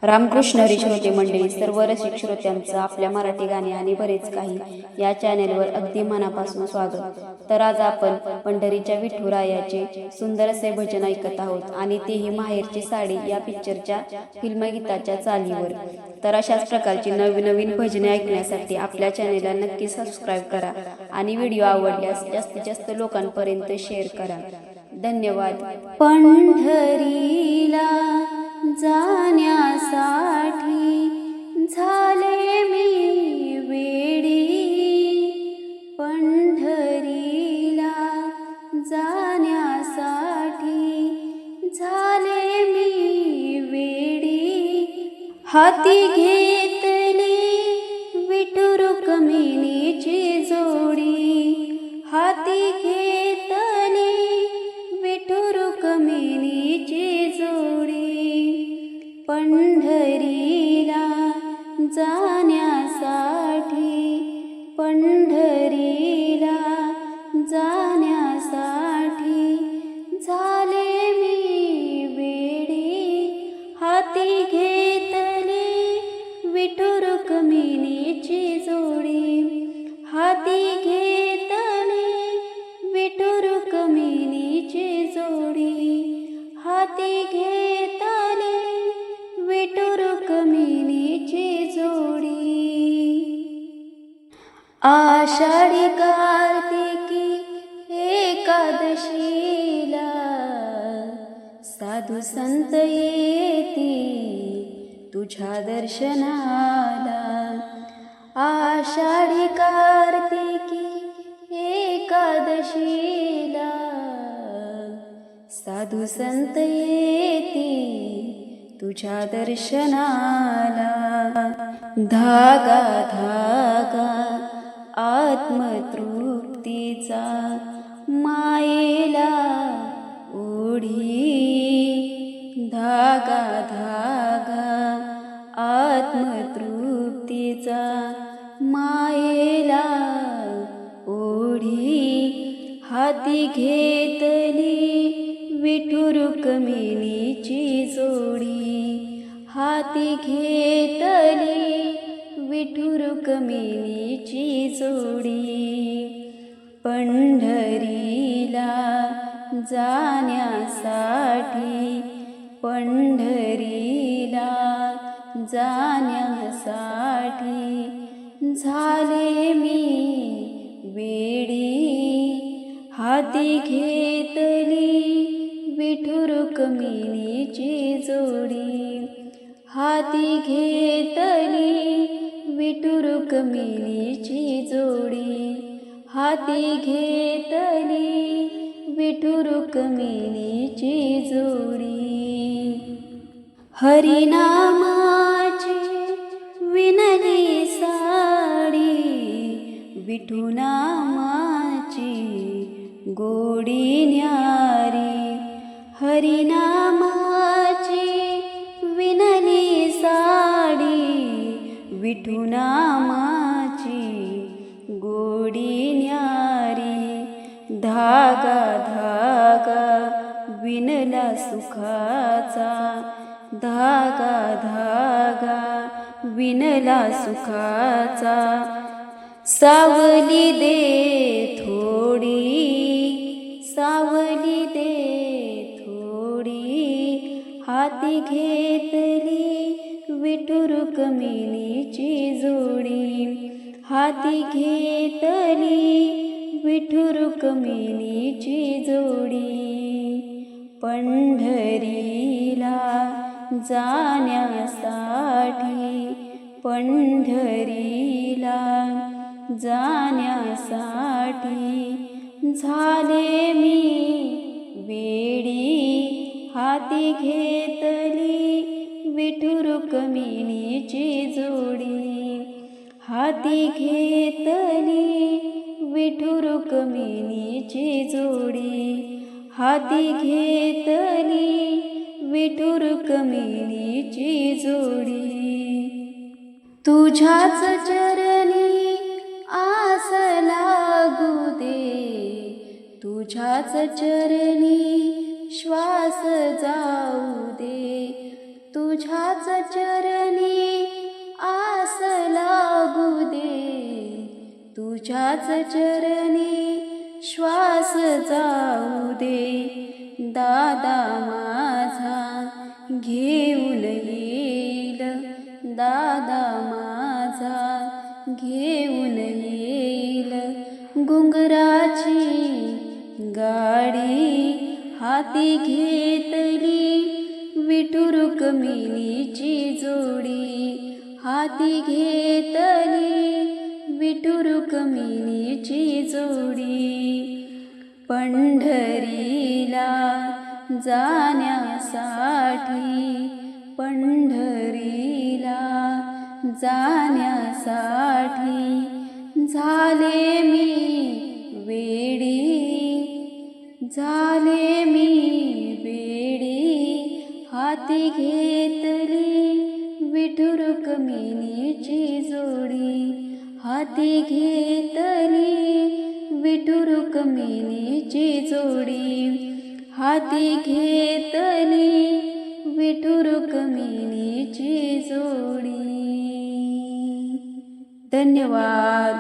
रामकृष्ण हरी श्रोते मंडळी, सर्व रसिक श्रोत्यांचं आपल्या मराठी गाणे आणि बरेच काही या चॅनेलवर अगदी मनापासून स्वागत. तर आज आपण पंढरीच्या विठुरायाचे सुंदर असे भजन ऐकत आहोत आणि तेही माहेरची साडी या पिक्चरच्या फिल्मगीताच्या चालीवर. तर अशाच प्रकारची नवीन भजने ऐकण्यासाठी आपल्या चॅनेलला नक्की सबस्क्राईब करा आणि व्हिडिओ आवडल्यास जास्तीत जास्त लोकांपर्यंत शेअर करा. धन्यवाद. पंढरीला जाण्यासाठी झाले मी वेडी, पंढरीला जाण्यासाठी झाले मी वेडी. हाती घेतली विठू रुक्मिणीची जोडी, हाती घेतली विठू रुक्मिणीची जोडी. पंढरीला जाण्यासाठी, पंढरीला जाण्यासाठी झाले मी वेडी. हाती घेतली विठू रुक्मिणीची जोडी, हाती घेतली विठू रुक्मिणीची जोडी, हाती घेतली विठू रुक्मिणीची जोडी. आषाढी कार्तिकी एकादशीला साधू संत येती तुझ्या दर्शनाला. आषाढी कार्तिकी एकादशीला साधू संत येती तुझ्या दर्शनाला. धागा धागा आत्मतृप्तीचा मायेला ओढी, धागा धागा आत्मतृप्तीचा मायेला ओढी. हाती घेतली विठू रुक्मिणीची जोडी, हाती घेतली विठू रुक्मिणीची जोडी. पंढरीला जाण्यासाठी, पंढरीला जाण्यासाठी झाले मी वेडी. हाती घेतली विठू रुक्मिणीची जोडी, हाती घेतली विठू रुक्मिणीची जोडी, हाती घेतली विठू रुक्मिणीची जोडी. हरिनामाची विणली साडी, विठू नामाची गोडी न्यारी. हरिनामाची विणली साडी, विठू नामाची गोडी न्यारी. धागा धागा विणला सुखाचा, धागा धागा विणला सुखाचा. सावली दे थोडी, सावली दे थोडी. हाती घेतली विठू रुक्मिणीची जोडी, हाती घेतली विठू रुक्मिणीची जोडी. पंढरीला जाण्यासाठी, पंढरीला जाण्यासाठी झाले मी वेडी. हाती घेतली विठू रुक्मिणीची जोडी, हाती घेतली विठू रुक्मिणीची जोडी, हाती घेतली विठू रुक्मिणीची जोडी. तुझ्याच चरणी आस लागू दे, तुझ्याच चरणी श्वास जाऊ दे, तुझ्याच चरणी आस लागू दे, तुझ्याच चरणी श्वास जाऊ दे. दादा माझा घेऊन येईल, दादा माझा घेऊन येईल. घुंगराची गाडी हाती घेतली, विठू रुक्मिणीची जोडी हाती घेतली, विठू रुक्मिणीची जोडी. पंढरीला जाण्यासाठी, पंढरीला जाण्यासाठी झाले मी वेडी, झाले मी वेडी. हाती घेतली विठू रुक्मिणीची जोडी, हाती घेतली विठू रुक्मिणीची जोडी, हाती घेतली विठू रुक्मिणीची जोडी. धन्यवाद.